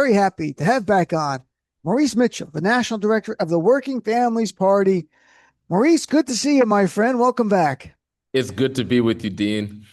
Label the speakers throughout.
Speaker 1: Very happy to have back on Maurice Mitchell, the National Director of the Working Families Party. Maurice, good to see you, my friend. Welcome back.
Speaker 2: It's good to be with you, Dean.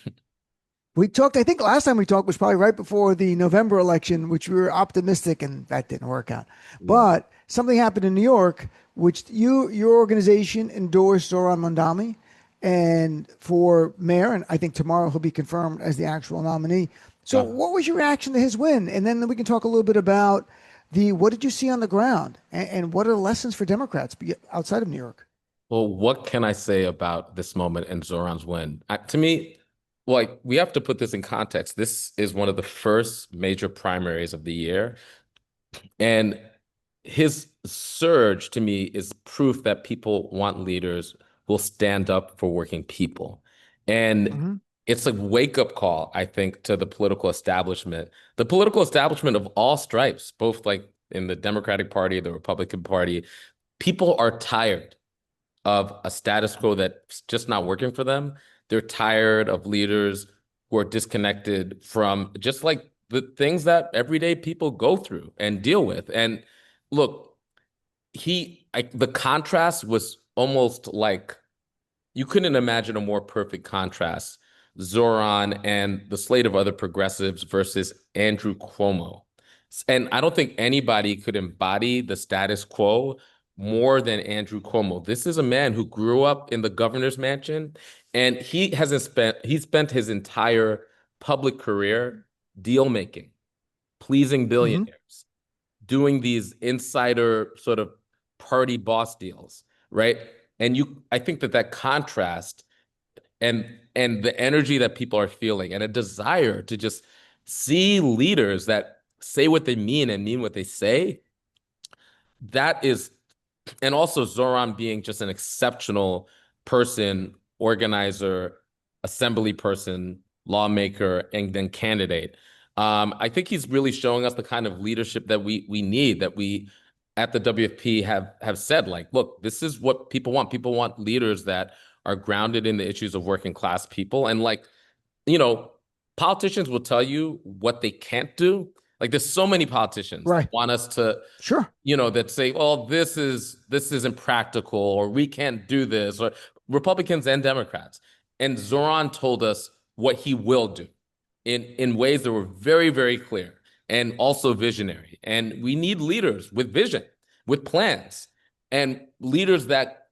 Speaker 1: We talked, I think last time we talked was probably right before the November election, which we were optimistic and that didn't work out.
Speaker 2: Yeah.
Speaker 1: But something happened in New York, which your organization endorsed Zohran Mamdani and for mayor, and I think tomorrow he'll be confirmed as the actual nominee. So
Speaker 2: Uh,
Speaker 1: what was your reaction to his win? And then we can talk a little bit about the what did you see on the ground and what are the lessons for Democrats outside of New York?
Speaker 2: well, what can I say about this moment and Zoran's win? To me, like we have to put this in context. This is one of the first major primaries of the year, and his surge to me is proof that people want leaders who will stand up for working people. And
Speaker 1: Mm-hmm.
Speaker 2: it's a wake-up call, I think, to the political establishment of all stripes, both like in the Democratic Party, the Republican Party. People are tired of a status quo that's just not working for them. They're tired of leaders who are disconnected from just like the things that everyday people go through and deal with. And look, the contrast was almost like you couldn't imagine a more perfect contrast. Zoran and the slate of other progressives versus Andrew Cuomo. And I don't think anybody could embody the status quo more than Andrew Cuomo. This is a man who grew up in the governor's mansion, and he spent his entire public career deal making, pleasing
Speaker 1: Mm-hmm.
Speaker 2: billionaires, doing these insider sort of party boss deals, right? I think that contrast and the energy that people are feeling and a desire to just see leaders that say what they mean and mean what they say, that is, and also Zoran being just an exceptional person, organizer, assembly person, lawmaker, and then candidate. I think he's really showing us the kind of leadership that we need, that we at the WFP have said, like, look, this is what people want. People want leaders that are grounded in the issues of working class people. And like, you know, politicians will tell you what they can't do. Like there's so many politicians that
Speaker 1: Right.
Speaker 2: want us to,
Speaker 1: Sure.
Speaker 2: that say, well, this isn't practical or we can't do this, or Republicans and Democrats. And Zoran told us what he will do in ways that were very, very clear and also visionary. And we need leaders with vision, with plans, and leaders that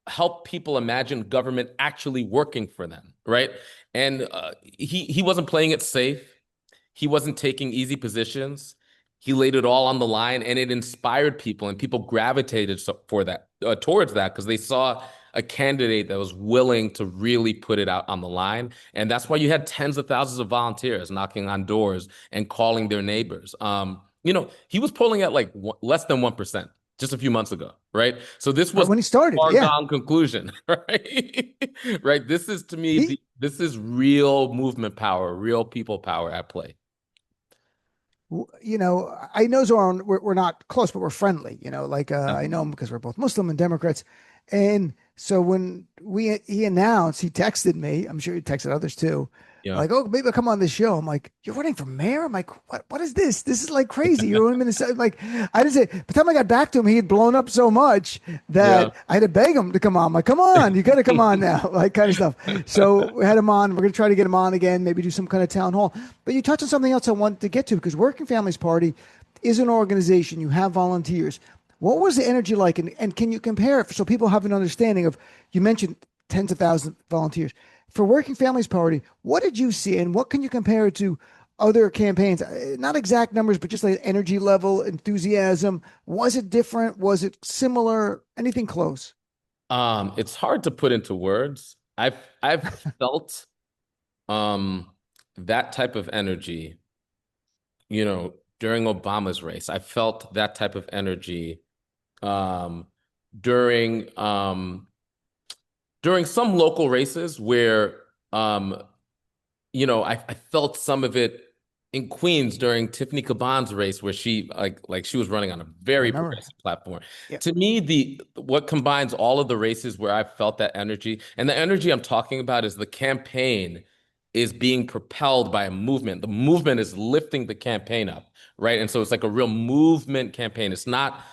Speaker 2: help people imagine government actually working for them, right? And he wasn't playing it safe. He wasn't taking easy positions. He laid it all on the line, and it inspired people, and people gravitated for that towards that because they saw a candidate that was willing to really put it out on the line, and that's why you had tens of thousands of volunteers knocking on doors and calling their neighbors. He was polling at like less than 1% just a few months ago, right? So this
Speaker 1: Right
Speaker 2: was
Speaker 1: when he started.
Speaker 2: far
Speaker 1: Yeah.
Speaker 2: gone conclusion, right? Right. This is to me,
Speaker 1: He
Speaker 2: this is real movement power, real people power at play.
Speaker 1: I know Zoran, we're not close, but we're friendly, like
Speaker 2: Yeah.
Speaker 1: I know him because we're both Muslim and Democrats. And so when he announced, he texted me, I'm sure he texted others too,
Speaker 2: Yeah.
Speaker 1: like, oh, maybe I'll come on this show. I'm like, you're running for mayor? I'm like, what is this? This is like crazy. You're in Minnesota. Like, I didn't say, by the time I got back to him, he had blown up so much
Speaker 2: Yeah.
Speaker 1: that I had to beg him to come on. I'm like, come on, you got to come on now, like kind of stuff. So we had him on. We're going to try to get him on again, maybe do some kind of town hall. But you touched on something else I wanted to get to because Working Families Party is an organization. You have volunteers. What was the energy like? And can you compare it so people have an understanding of, you mentioned tens of thousands of volunteers. For Working Families Party, what did you see and what can you compare it to other campaigns? Not exact numbers, but just like energy level, enthusiasm. Was it different? Was it similar? Anything close?
Speaker 2: It's hard to put into words. I've felt um that type of energy, during Obama's race. I felt that type of energy um during during some local races where I felt some of it in Queens during Tiffany Caban's race where she like she was running on a
Speaker 1: I
Speaker 2: very
Speaker 1: remember.
Speaker 2: progressive platform.
Speaker 1: Yeah.
Speaker 2: To me, the what combines all of the races where I felt that energy, and the energy I'm talking about is the campaign is being propelled by a movement. The movement is lifting the campaign up, right? And so it's like a real movement campaign. It's not,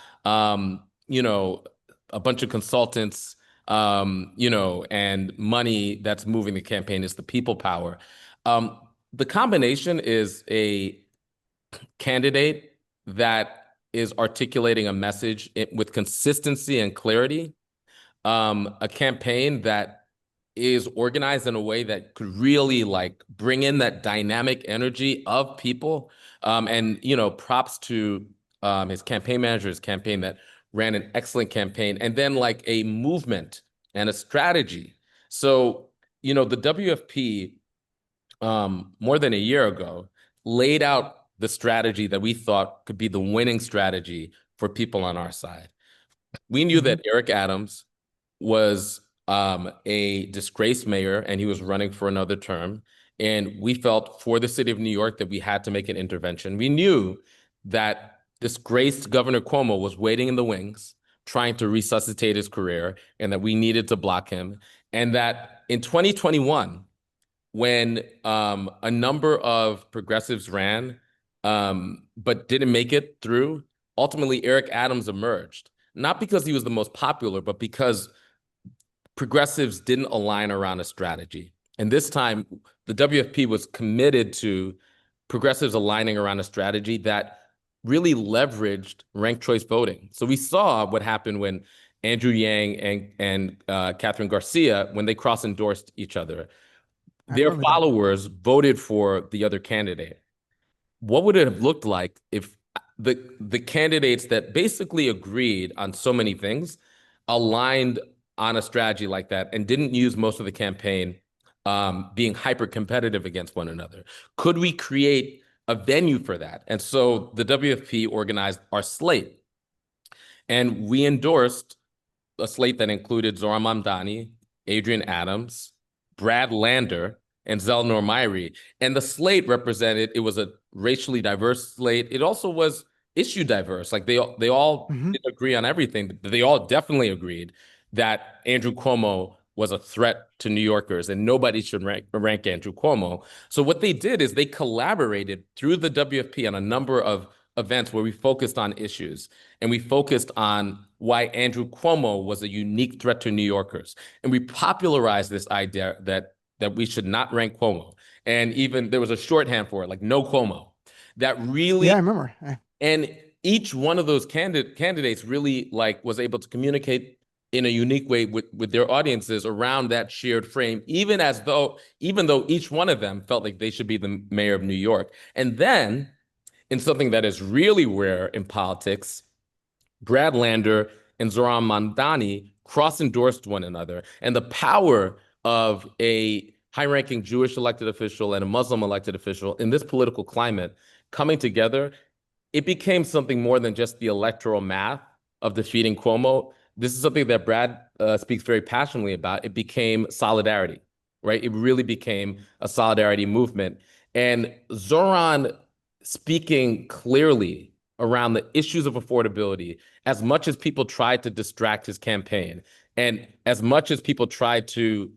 Speaker 2: you know, a bunch of consultants, you know, and money that's moving the campaign. It's the people power. The combination is a candidate that is articulating a message with consistency and clarity, a campaign that is organized in a way that could really like bring in that dynamic energy of people. And, you know, props to his campaign manager, his campaign that ran an excellent campaign, and then like a movement and a strategy. So, you know, the WFP more than a year ago laid out the strategy that we thought could be the winning strategy for people on our side. We knew that Eric Adams was a disgraced mayor and he was running for another term. And we felt for the city of New York that we had to make an intervention. We knew that disgraced Governor Cuomo was waiting in the wings, trying to resuscitate his career, and that we needed to block him. And that in 2021, when a number of progressives ran, but didn't make it through, ultimately Eric Adams emerged. Not because he was the most popular, but because progressives didn't align around a strategy. And this time, the WFP was committed to progressives aligning around a strategy that really leveraged ranked choice voting. So we saw what happened when Andrew Yang and Catherine Garcia, when they cross-endorsed each other. Their followers voted for the other candidate. What would it have looked like if the candidates that basically agreed on so many things aligned on a strategy like that and didn't use most of the campaign being hyper competitive against one another? Could we create a venue for that? And so the WFP organized our slate, and we endorsed a slate that included Zohran Mamdani, Adrian Adams, Brad Lander, and Zelnor Myrie. And the slate represented, it was a racially diverse slate. It also was issue diverse. Like they all didn't agree on everything, but they all definitely agreed that Andrew Cuomo was a threat to New Yorkers and nobody should rank Andrew Cuomo. So what they did is they collaborated through the WFP on a number of events where we focused on issues, and we focused on why Andrew Cuomo was a unique threat to New Yorkers. And we popularized this idea that we should not rank Cuomo. And even there was a shorthand for it, like no Cuomo. That really,
Speaker 1: yeah, I remember.
Speaker 2: And each one of those candidates really like was able to communicate in a unique way with their audiences around that shared frame, even though each one of them felt like they should be the mayor of New York. And then, in something that is really rare in politics, Brad Lander and Zohran Mamdani cross-endorsed one another. And the power of a high-ranking Jewish elected official and a Muslim elected official in this political climate coming together, it became something more than just the electoral math of defeating Cuomo. This is something that Brad speaks very passionately about. It became solidarity, right? It really became a solidarity movement. And Zohran speaking clearly around the issues of affordability, as much as people tried to distract his campaign, and as much as people tried to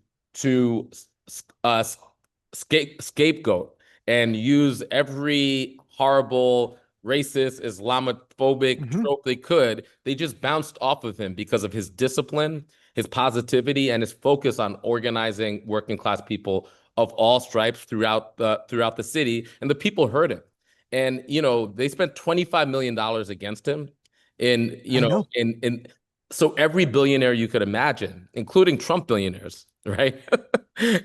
Speaker 2: scapegoat and use every horrible racist, Islamophobic trope they could, they just bounced off of him because of his discipline, his positivity, and his focus on organizing working class people of all stripes throughout the city. And the people heard him. And, you know, they spent $25 million against him so every billionaire you could imagine, including Trump billionaires, right?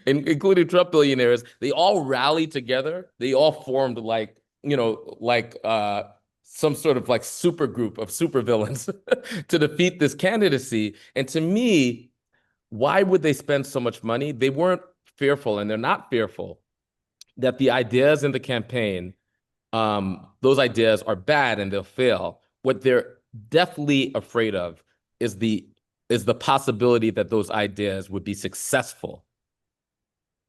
Speaker 2: Including Trump billionaires, they all rallied together. They all formed some sort of like super group of supervillains to defeat this candidacy. And to me, why would they spend so much money? They weren't fearful, and they're not fearful that the ideas in the campaign, those ideas are bad and they'll fail. What they're definitely afraid of is the possibility that those ideas would be successful.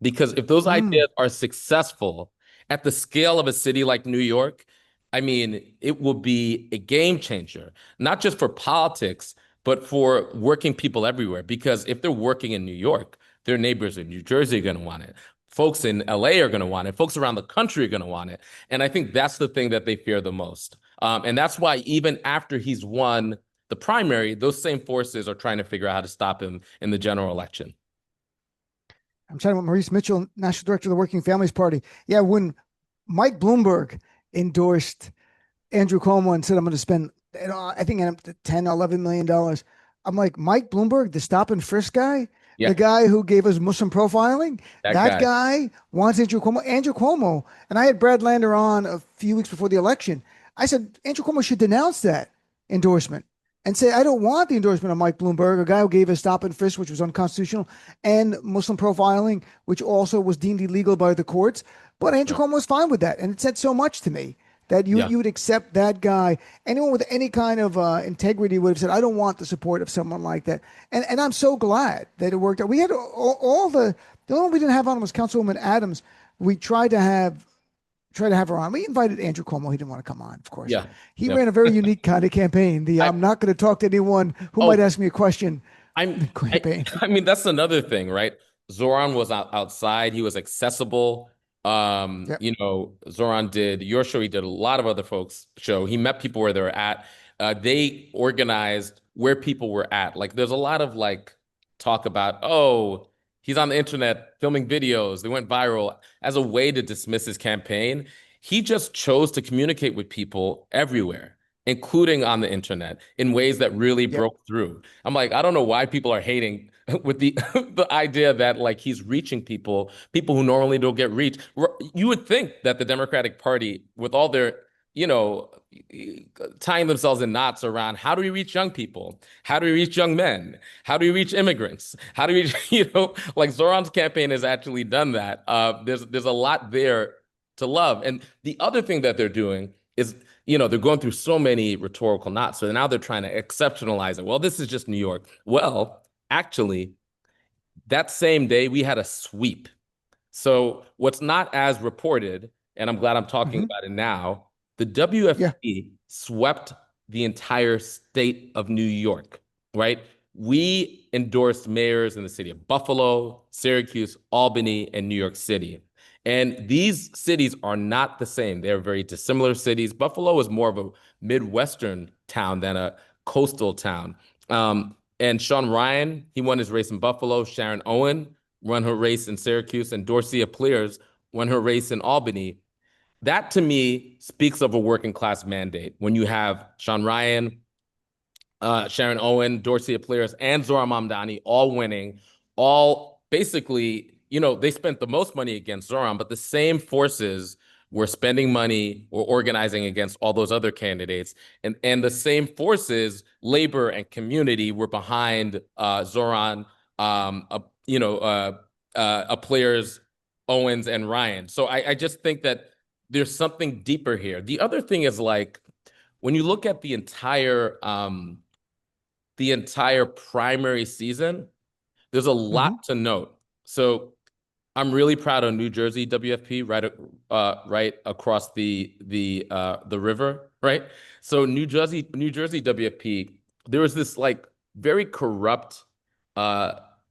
Speaker 2: Because if those ideas are successful at the scale of a city like New York, I mean, it will be a game changer, not just for politics, but for working people everywhere. Because if they're working in New York, their neighbors in New Jersey are going to want it. folks in LA are going to want it. Folks around the country are going to want it. And I think that's the thing that they fear the most. And that's why even after he's won the primary, those same forces are trying to figure out how to stop him in the general election.
Speaker 1: I'm chatting with Maurice Mitchell, National Director of the Working Families Party. Yeah, when Mike Bloomberg endorsed Andrew Cuomo and said, I'm going to spend, I think, $10, $11 million. I'm like, Mike Bloomberg, the stop and frisk guy,
Speaker 2: Yeah,
Speaker 1: the guy who gave us Muslim profiling,
Speaker 2: that
Speaker 1: guy wants Andrew Cuomo. Andrew Cuomo, and I had Brad Lander on a few weeks before the election. I said, Andrew Cuomo should denounce that endorsement and say, I don't want the endorsement of Mike Bloomberg, a guy who gave us stop and frisk, which was unconstitutional, and Muslim profiling, which also was deemed illegal by the courts. But Andrew Cuomo was fine with that. And it said so much to me that you would accept that guy. Anyone with any kind of integrity would have said, I don't want the support of someone like that. And I'm so glad that it worked out. We had all the only one we didn't have on was Councilwoman Adams. We tried to have her on. We invited Andrew Cuomo. He didn't want to come on, of course.
Speaker 2: Yeah.
Speaker 1: He ran a very unique kind of campaign. I'm not going to talk to anyone who might ask me a question campaign.
Speaker 2: I mean, that's another thing, right? Zohran was outside. He was accessible. You know, Zohran did your show. He did a lot of other folks' show. He met people where they were at. They organized where people were at. Like, there's a lot of like talk about, oh, he's on the internet filming videos. They went viral as a way to dismiss his campaign. He just chose to communicate with people everywhere, including on the internet, in ways that really broke through. I'm like, I don't know why people are hating with the the idea that like he's reaching people who normally don't get reached. You would think that the Democratic Party, with all their, you know, tying themselves in knots around how do we reach young people? How do we reach young men? How do we reach immigrants? How do we, you know, like Zohran's campaign has actually done that. There's a lot there to love. And the other thing that they're doing is, you know, they're going through so many rhetorical knots. So now they're trying to exceptionalize it. Well, this is just New York. Well, actually, that same day we had a sweep. So what's not as reported, and I'm glad I'm talking about it now, the WFP swept the entire state of New York, right? We endorsed mayors in the city of Buffalo, Syracuse, Albany, and New York City. And these cities are not the same. They're very dissimilar cities. Buffalo is more of a Midwestern town than a coastal town. And Sean Ryan, he won his race in Buffalo. Sharon Owen won her race in Syracuse, and Dorcia Pliers won her race in Albany. That, to me, speaks of a working class mandate. When you have Sean Ryan, Sharon Owen, Dorcia Pliers, and Zohran Mamdani all winning, all basically, you know, they spent the most money against Zohran, but the same forces were spending money or organizing against all those other candidates. And the same forces, labor and community, were behind Zohran, Pliers, Owens, and Ryan. So I just think that there's something deeper here. The other thing is, like, when you look at the entire primary season, there's a lot to note. So I'm really proud of New Jersey WFP, right across the river, right? So New Jersey WFP, there was this like very corrupt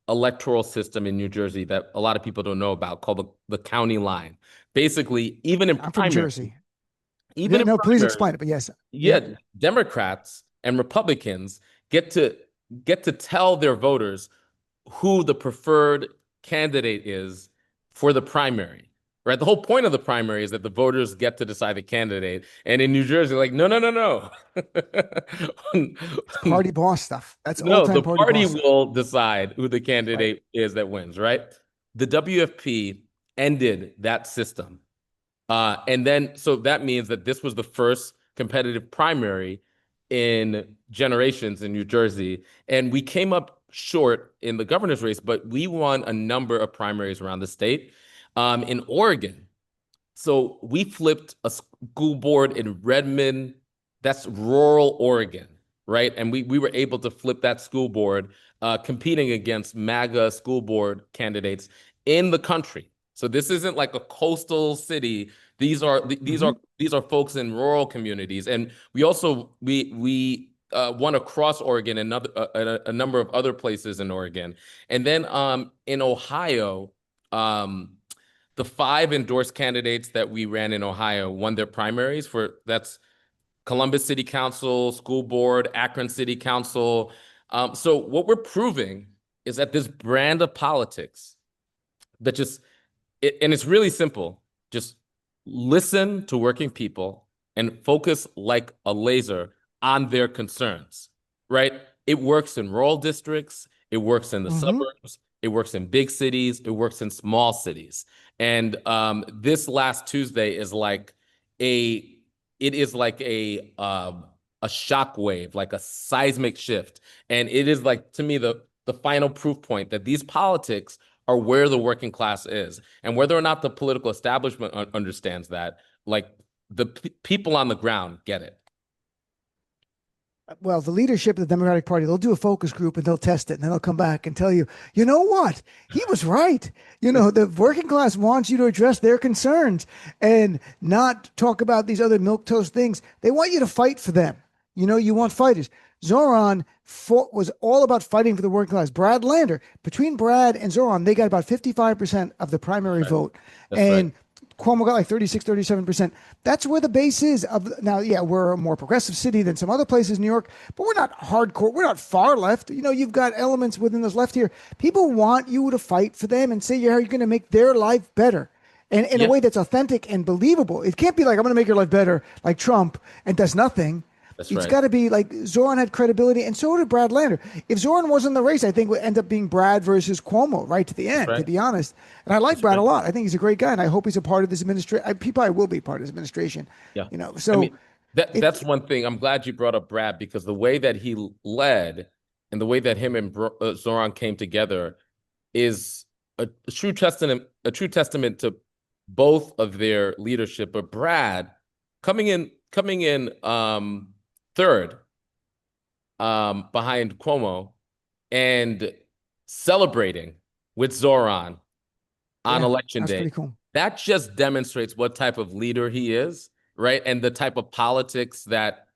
Speaker 2: electoral system in New Jersey that a lot of people don't know about, called the county line. Basically, even in
Speaker 1: I'm from Jersey.
Speaker 2: Please
Speaker 1: explain it. But yes,
Speaker 2: Democrats and Republicans get to tell their voters who the preferred candidate is for the primary, right? The whole point of the primary is that the voters get to decide the candidate. And in New Jersey, like, no.
Speaker 1: Party boss stuff. That's
Speaker 2: no, the
Speaker 1: party
Speaker 2: party
Speaker 1: boss
Speaker 2: will decide who the candidate is that wins, right? The WFP ended that system. And then, so that means that this was the first competitive primary in generations in New Jersey. And we came up short in the governor's race, but we won a number of primaries around the state. In Oregon, so we flipped a school board in Redmond, that's rural Oregon, right? And we were able to flip that school board, competing against MAGA school board candidates in the country. So this isn't like a coastal city. These are folks in rural communities, and we also won across Oregon and a number of other places in Oregon, and then in Ohio, the 5 endorsed candidates that we ran in Ohio won their primaries that's Columbus City Council, School Board, Akron City Council. So what we're proving is that this brand of politics that and it's really simple, just listen to working people and focus like a laser on their concerns, right? It works in rural districts, it works in the suburbs, it works in big cities, it works in small cities. And this last Tuesday is like a shockwave, like a seismic shift. And it is like, to me, the final proof point that these politics are where the working class is. And whether or not the political establishment understands that, like the people on the ground get it.
Speaker 1: Well, the leadership of the Democratic Party, they'll do a focus group and they'll test it, and then they'll come back and tell you, you know what? He was right. You know, the working class wants you to address their concerns and not talk about these other milquetoast things. They want you to fight for them. You know, you want fighters. Zohran was all about fighting for the working class. Brad Lander, between Brad and Zohran, they got about 55% of the primary vote.
Speaker 2: That's
Speaker 1: and
Speaker 2: right.
Speaker 1: Cuomo got like 36, 37%. That's where the base is. Now, yeah, we're a more progressive city than some other places in New York, but we're not hardcore. We're not far left. You know, you've got elements within those left here. People want you to fight for them and say how you're going to make their life better. And in a way that's authentic and believable. It can't be like, I'm going to make your life better, like Trump, and does nothing. It's got to be like Zohran had credibility, and so did Brad Lander. If Zohran wasn't in the race, I think it would end up being Brad versus Cuomo right to the end, to be honest. And I like Brad a lot. I think he's a great guy, and I hope he's a part of this administration. He probably will be part of this administration.
Speaker 2: Yeah.
Speaker 1: You know, so
Speaker 2: I mean, that's one thing. I'm glad you brought up Brad, because the way that he led and the way that him and Zohran came together is a true testament to both of their leadership. But Brad coming in third behind Cuomo and celebrating with Zohran on election day.
Speaker 1: Pretty cool.
Speaker 2: That just demonstrates what type of leader he is, right? And the type of politics that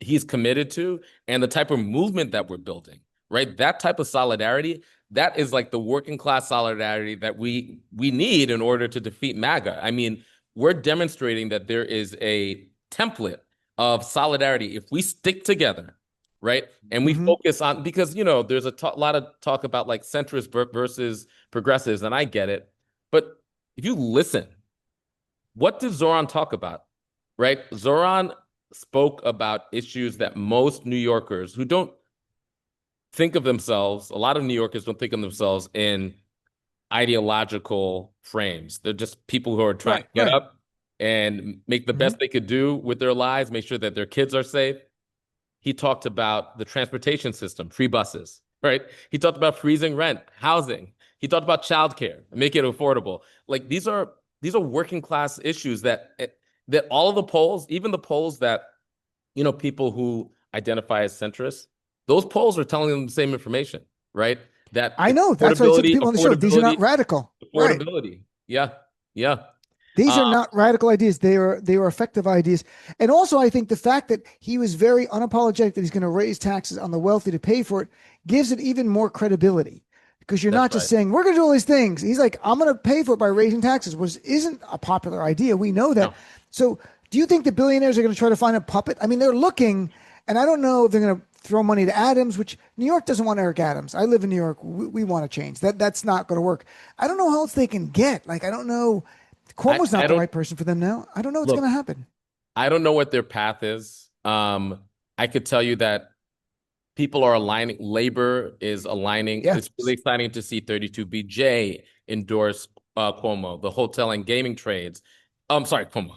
Speaker 2: he's committed to, and the type of movement that we're building, right? That type of solidarity, that is like the working class solidarity that we need in order to defeat MAGA. I mean, we're demonstrating that there is a template of solidarity if we stick together, right? And we focus on, because, you know, there's a lot of talk about like centrist versus progressives, and I get it. But if you listen, what did Zohran talk about, right? Zohran spoke about issues that most New Yorkers who don't think of themselves, a lot of New Yorkers don't think of themselves in ideological frames. They're just people who are trying to get up and make the best they could do with their lives, make sure that their kids are safe. He talked about the transportation system, free buses, right? He talked about freezing rent, housing. He talked about childcare, making it affordable. Like these are working class issues that all of the polls, even the polls that, you know, people who identify as centrists, those polls are telling them the same information, right? That
Speaker 1: I know, that's why I said to people on the show, these are not radical.
Speaker 2: Affordability. Right. Yeah.
Speaker 1: These are not radical ideas. They are effective ideas. And also, I think the fact that he was very unapologetic that he's going to raise taxes on the wealthy to pay for it gives it even more credibility, because you're not just saying, we're going to do all these things. He's like, I'm going to pay for it by raising taxes, which isn't a popular idea. We know that. No. So do you think the billionaires are going to try to find a puppet? I mean, they're looking, and I don't know if they're going to throw money to Adams, which New York doesn't want Eric Adams. I live in New York. We want to change. That's not going to work. I don't know how else they can get. Like, I don't know. Cuomo's not the right person for them now. I don't know what's going to happen.
Speaker 2: I don't know what their path is. I could tell you that people are aligning. Labor is aligning. Yeah. It's really exciting to see 32BJ endorse Cuomo. The hotel and gaming trades. I'm sorry, Cuomo.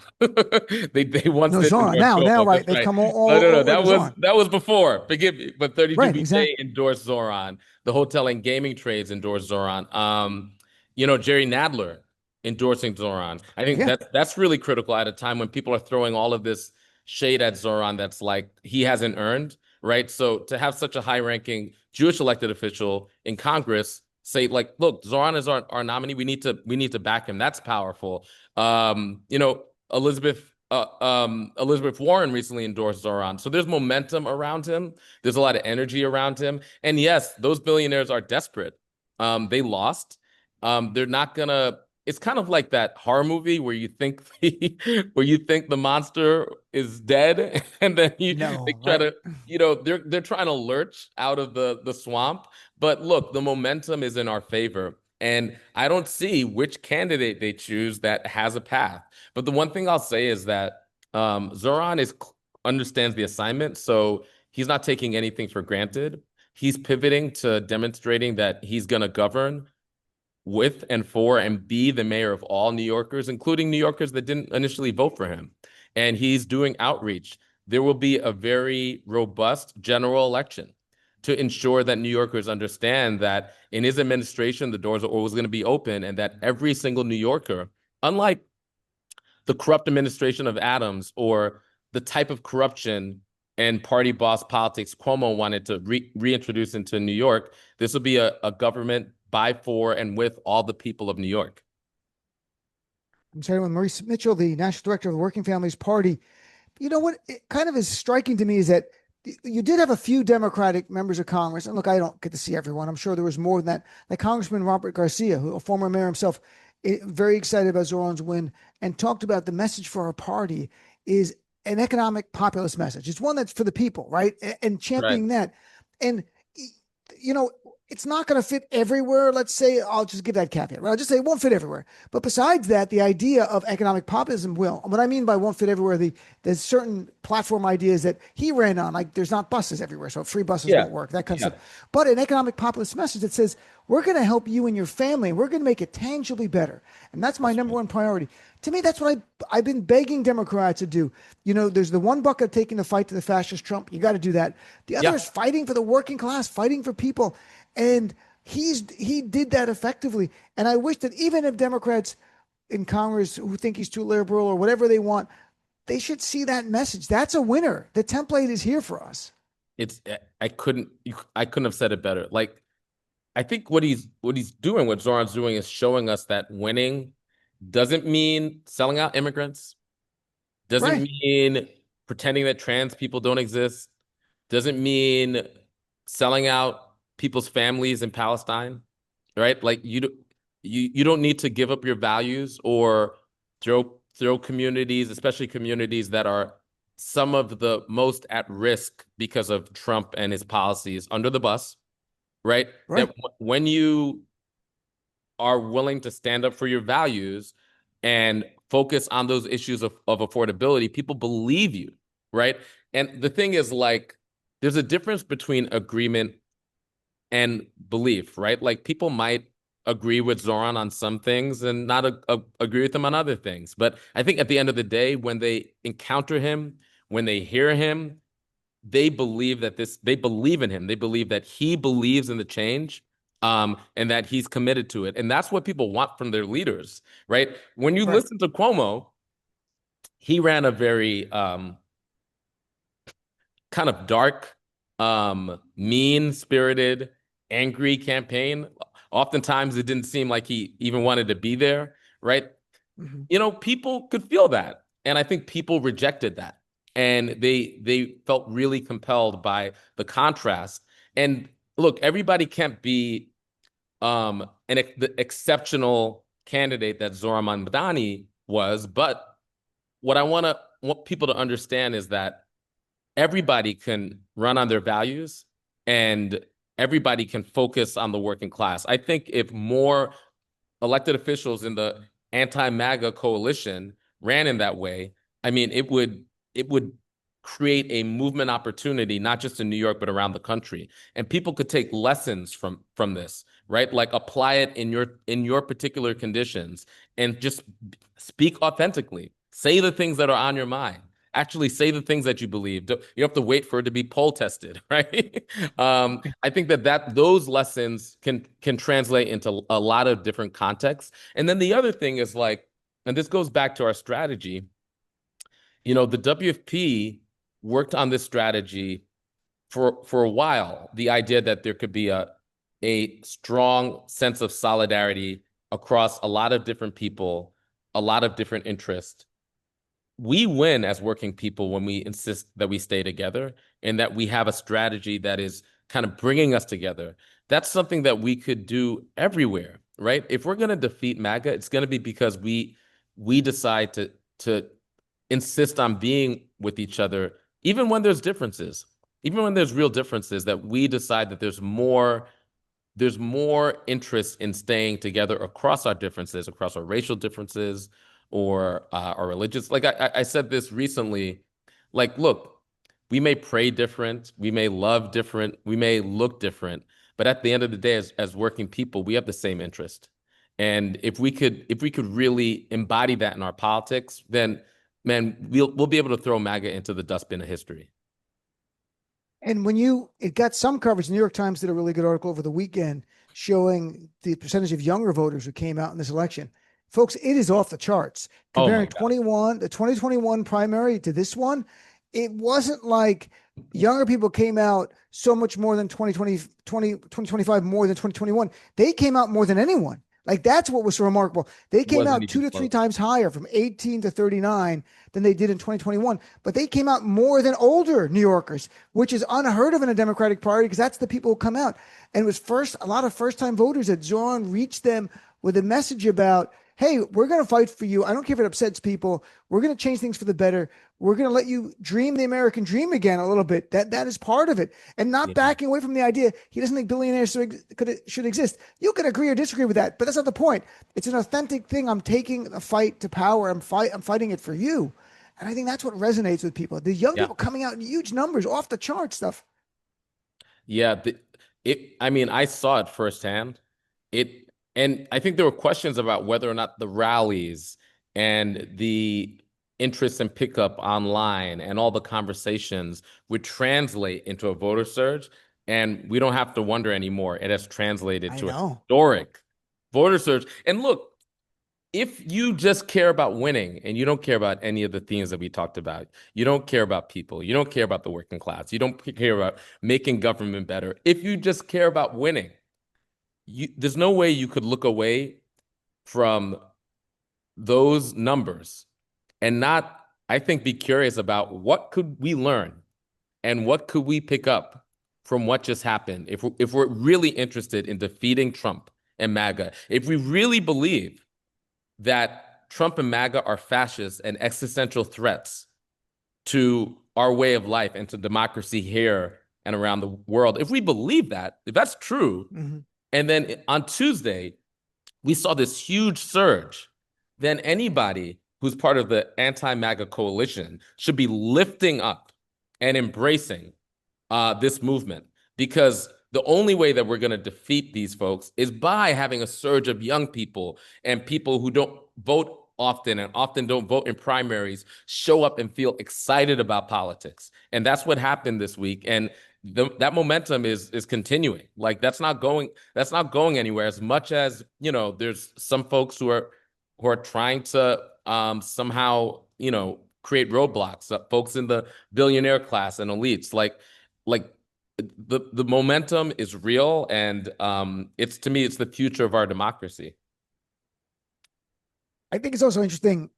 Speaker 2: they once did
Speaker 1: now, right? They've come all.
Speaker 2: No. That was before. Forgive me, but 32BJ endorsed Zohran. The hotel and gaming trades endorsed Zohran. You know, Jerry Nadler endorsing Zohran. I think that's really critical at a time when people are throwing all of this shade at Zohran that's like he hasn't earned, right? So to have such a high-ranking Jewish elected official in Congress say, like, look, Zohran is our nominee. We need to back him. That's powerful. You know, Elizabeth Warren recently endorsed Zohran. So there's momentum around him. There's a lot of energy around him. And yes, those billionaires are desperate. They lost. They're not gonna it's kind of like that horror movie where you think the monster is dead, and then they
Speaker 1: No,
Speaker 2: try
Speaker 1: right.
Speaker 2: to, they're trying to lurch out of the swamp. But look, the momentum is in our favor, and I don't see which candidate they choose that has a path. But the one thing I'll say is that Zohran understands the assignment, so he's not taking anything for granted. He's pivoting to demonstrating that he's going to govern with and for and be the mayor of all New Yorkers, including New Yorkers that didn't initially vote for him. And he's doing outreach. There will be a very robust general election to ensure that New Yorkers understand that in his administration, the doors are always going to be open, and that every single New Yorker, unlike the corrupt administration of Adams or the type of corruption and party boss politics Cuomo wanted to reintroduce into New York, this will be a government by, for, and with all the people of New York.
Speaker 1: I'm starting with Maurice Mitchell, the national director of the Working Families Party. You know what it kind of is striking to me is that you did have a few Democratic members of Congress. And look, I don't get to see everyone. I'm sure there was more than that. Like Congressman Robert Garcia, who a former mayor himself, very excited about Zohran's win and talked about the message for our party is an economic populist message. It's one that's for the people, right? And championing that. And, you know, it's not going to fit everywhere. Let's say, I'll just give that caveat, right? I'll just say it won't fit everywhere. But besides that, the idea of economic populism will. What I mean by won't fit everywhere, there's certain platform ideas that he ran on, like there's not buses everywhere, so free buses won't work, that kind of stuff. But an economic populist message that says, we're going to help you and your family, and we're going to make it tangibly better. And that's my number one priority. To me, that's what I've been begging Democrats to do. You know, there's the one bucket taking the fight to the fascist Trump. You got to do that. The other is fighting for the working class, fighting for people. And he did that effectively. And I wish that even if Democrats in Congress who think he's too liberal or whatever they want, they should see that message. That's a winner. The template is here for us.
Speaker 2: I couldn't have said it better. Like, I think what Zohran's doing is showing us that winning doesn't mean selling out immigrants, doesn't mean pretending that trans people don't exist, doesn't mean selling out people's families in Palestine, right? Like you don't need to give up your values or throw communities, especially communities that are some of the most at risk because of Trump and his policies, under the bus, right? That when you are willing to stand up for your values and focus on those issues of affordability, people believe you, right? And the thing is, like, there's a difference between agreement and belief, right? Like, people might agree with Zohran on some things and not agree with him on other things. But I think at the end of the day, when they encounter him, when they hear him, they believe in him. They believe that he believes in the change, and that he's committed to it. And that's what people want from their leaders, right? When you listen to Cuomo, he ran a very kind of dark, mean-spirited, angry campaign. Oftentimes, it didn't seem like he even wanted to be there, right? Mm-hmm. You know, people could feel that. And I think people rejected that. And they felt really compelled by the contrast. And look, everybody can't be the exceptional candidate that Zohran Mamdani was. But what I want people to understand is that everybody can run on their values and everybody can focus on the working class. I think if more elected officials in the anti-MAGA coalition ran in that way, I mean, it would create a movement opportunity, not just in New York, but around the country. And people could take lessons from this, right? Like, apply it in your particular conditions and just speak authentically. Say the things that are on your mind. Actually say the things that you believe. You have to wait for it to be poll tested, right? I think that those lessons can translate into a lot of different contexts. And then the other thing is, like, and this goes back to our strategy, you know, the WFP worked on this strategy for a while. The idea that there could be a strong sense of solidarity across a lot of different people, a lot of different interests. We win as working people when we insist that we stay together and that we have a strategy that is kind of bringing us together. That's something that we could do everywhere, right? If we're going to defeat MAGA, it's going to be because we decide to insist on being with each other, even when there's differences, even when there's real differences, that we decide that there's more interest in staying together across our differences, across our racial differences or our religious. Like I said this recently, like, look, we may pray different, we may love different, we may look different, but at the end of the day, as working people, we have the same interest. And if we could really embody that in our politics, then man, we'll be able to throw MAGA into the dustbin of history.
Speaker 1: And it got some coverage. The New York Times did a really good article over the weekend showing the percentage of younger voters who came out in this election. Folks, it is off the charts. Comparing the 2021 primary to this one, it wasn't like younger people came out so much more than 2025 more than 2021. They came out more than anyone. Like, that's what was so remarkable. They came out 2 to 3 times higher from 18 to 39 than they did in 2021. But they came out more than older New Yorkers, which is unheard of in a Democratic Party, because that's the people who come out. And it was a lot of first-time voters that Zohran reached them with a message about, hey, we're going to fight for you. I don't care if it upsets people. We're going to change things for the better. We're going to let you dream the American dream again a little bit. That is part of it. And not backing away from the idea he doesn't think billionaires should exist. You can agree or disagree with that, but that's not the point. It's an authentic thing. I'm taking a fight to power. I'm fighting it for you. And I think that's what resonates with people. The young people coming out in huge numbers, off the chart stuff.
Speaker 2: Yeah. I mean, I saw it firsthand. And I think there were questions about whether or not the rallies and the interest and pickup online and all the conversations would translate into a voter surge. And we don't have to wonder anymore. It has translated to a historic voter surge. And look, if you just care about winning and you don't care about any of the themes that we talked about, you don't care about people, you don't care about the working class, you don't care about making government better. If you just care about winning, there's no way you could look away from those numbers and not, I think, be curious about what could we learn and what could we pick up from what just happened. If we're really interested in defeating Trump and MAGA, if we really believe that Trump and MAGA are fascists and existential threats to our way of life and to democracy here and around the world, if we believe that, if that's true, and then on Tuesday, we saw this huge surge, then anybody who's part of the anti-MAGA coalition should be lifting up and embracing this movement, because the only way that we're going to defeat these folks is by having a surge of young people and people who don't vote often and often don't vote in primaries show up and feel excited about politics. And that's what happened this week. And that momentum is continuing. Like, that's not going anywhere, as much as, there's some folks who are trying to somehow, create roadblocks, folks in the billionaire class and elites. Like the momentum is real, and to me, it's the future of our democracy.
Speaker 1: I think it's also interesting.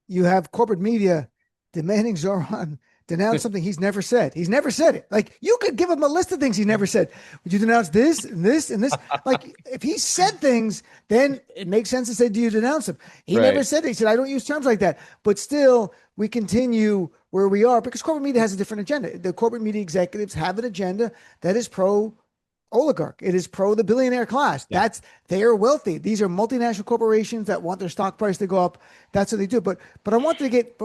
Speaker 1: You have corporate media demanding Zohran denounce something he's never said. He's never said it. Like, you could give him a list of things he never said. Would you denounce this and this and this? Like, if he said things, then it makes sense to say, do you denounce him? He never said it. He said, I don't use terms like that. But still, we continue where we are because corporate media has a different agenda. The corporate media executives have an agenda that is pro-oligarch. It is pro the billionaire class. They are wealthy. These are multinational corporations that want their stock price to go up. That's what they do. But I wanted to get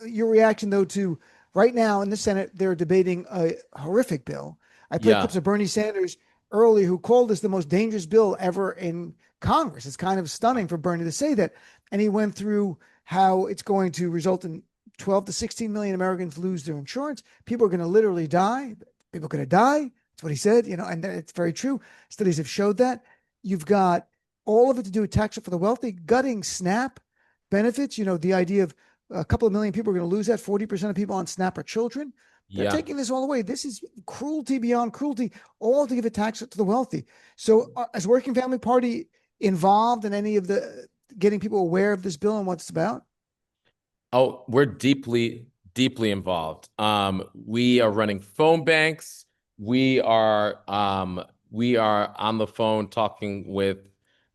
Speaker 1: your reaction, though, to right now in the Senate, they're debating a horrific bill. I played clips of Bernie Sanders earlier, who called this the most dangerous bill ever in Congress. It's kind of stunning for Bernie to say that. And he went through how it's going to result in 12 to 16 million Americans lose their insurance. People are going to literally die. People are going to die. That's what he said, and it's very true. Studies have showed that. You've got all of it to do with tax for the wealthy, gutting SNAP benefits. The idea of a couple of million people are going to lose that. 40% of people on SNAP are children. They're taking this all away. This is cruelty beyond cruelty, all to give a tax to the wealthy. So as Working Family Party involved in any of the getting people aware of this bill and what it's about?
Speaker 2: Oh, we're deeply, deeply involved. We are running phone banks. We are on the phone talking with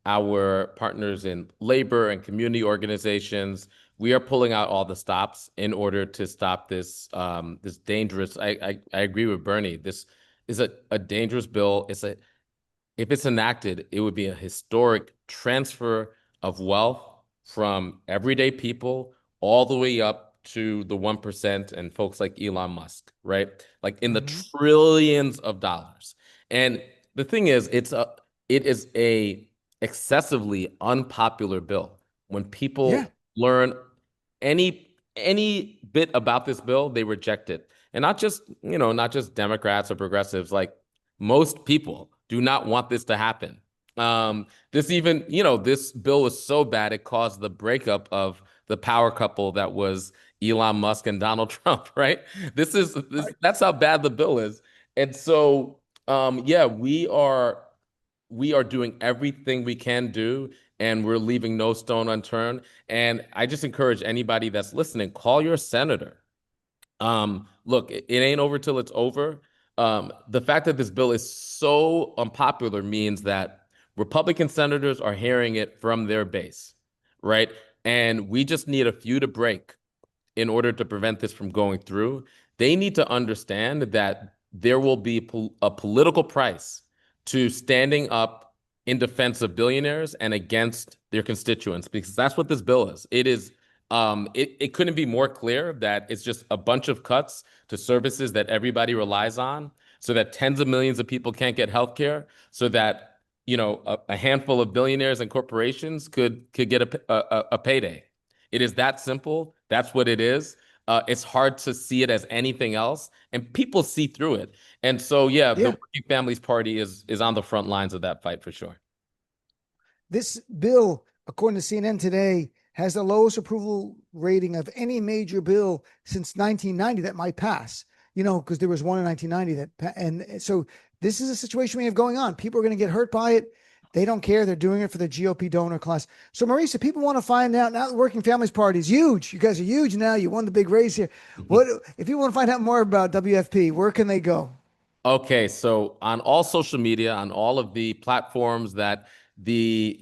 Speaker 2: our partners in labor and community organizations, we are pulling out all the stops in order to stop this this dangerous. I agree with Bernie. This is a dangerous bill. If it's enacted, it would be a historic transfer of wealth from everyday people all the way up to the 1% and folks like Elon Musk, right? Like in the trillions of dollars. And the thing is, it is a excessively unpopular bill. When people learn any bit about this bill, they reject it. And not just, not just Democrats or progressives, like most people do not want this to happen. This bill was so bad it caused the breakup of the power couple that was Elon Musk and Donald Trump, right? That's how bad the bill is. And so we are doing everything we can do, and we're leaving no stone unturned. And I just encourage anybody that's listening, call your senator. Look, it ain't over till it's over. The fact that this bill is so unpopular means that Republican senators are hearing it from their base, right? And we just need a few to break in order to prevent this from going through. They need to understand that there will be a political price to standing up in defense of billionaires and against their constituents, because that's what this bill is. It couldn't be more clear that it's just a bunch of cuts to services that everybody relies on, so that tens of millions of people can't get healthcare, so that a handful of billionaires and corporations could get a payday. It is that simple. That's what it is. It's hard to see it as anything else, and people see through it. And so, the Working Families Party is on the front lines of that fight for sure.
Speaker 1: This bill, according to CNN today, has the lowest approval rating of any major bill since 1990 that might pass. Because there was one in 1990 and so this is a situation we have going on. People are going to get hurt by it. They don't care. They're doing it for the GOP donor class. So, Maurice, if people want to find out, now the Working Families Party is huge. You guys are huge now. You won the big race here. What if you want to find out more about WFP? Where can they go?
Speaker 2: Okay, so on all social media, on all of the platforms that the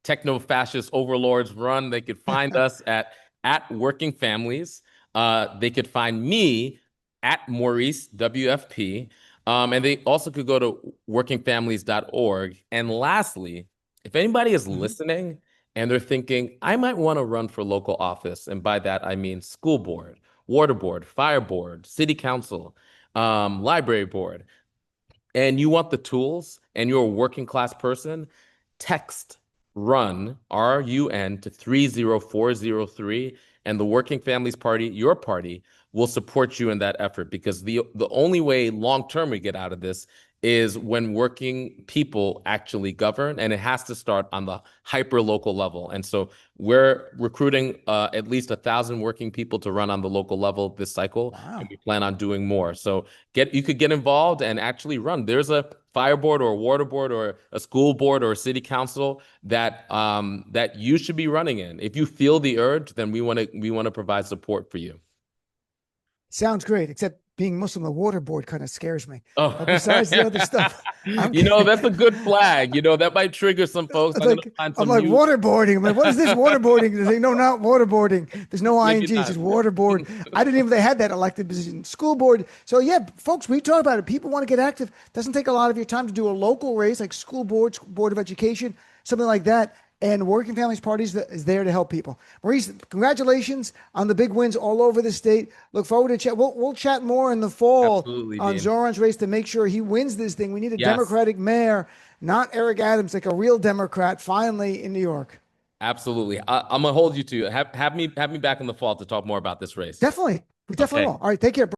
Speaker 2: techno-fascist overlords run, they could find us at Working Families. They could find me at Maurice WFP. And they also could go to workingfamilies.org. And lastly, if anybody is listening and they're thinking, I might want to run for local office, and by that I mean school board, water board, fire board, city council, library board, and you want the tools and you're a working class person, text RUN, RUN, to 30403, and the Working Families Party, your party, will support you in that effort, because the only way long-term we get out of this is when working people actually govern, and it has to start on the hyper-local level. And so we're recruiting at least 1,000 working people to run on the local level this cycle. Wow. And we plan on doing more. So you could get involved and actually run. There's a fire board or a water board or a school board or a city council that you should be running in. If you feel the urge, then we want to provide support for you.
Speaker 1: Sounds great, except being Muslim, the water board kind of scares me. Oh. But besides the other stuff,
Speaker 2: that's a good flag. That might trigger some folks.
Speaker 1: I'm like waterboarding. I'm like, what is this waterboarding? They say, no, not waterboarding. There's no ING. It's just waterboard. I didn't even know they had that elected position. School board. So folks, we talk about it. People want to get active. Doesn't take a lot of your time to do a local race like school board, board of education, something like that. And Working Families Party is there to help people. Maurice, congratulations on the big wins all over the state. Look forward to chat. We'll chat more in the fall. Absolutely, on Dean. Zohran's race to make sure he wins this thing. We need a Democratic mayor, not Eric Adams, like a real Democrat, finally in New York.
Speaker 2: Absolutely. I'm gonna hold you to have me back in the fall to talk more about this race.
Speaker 1: Definitely. We definitely will. All right, take care.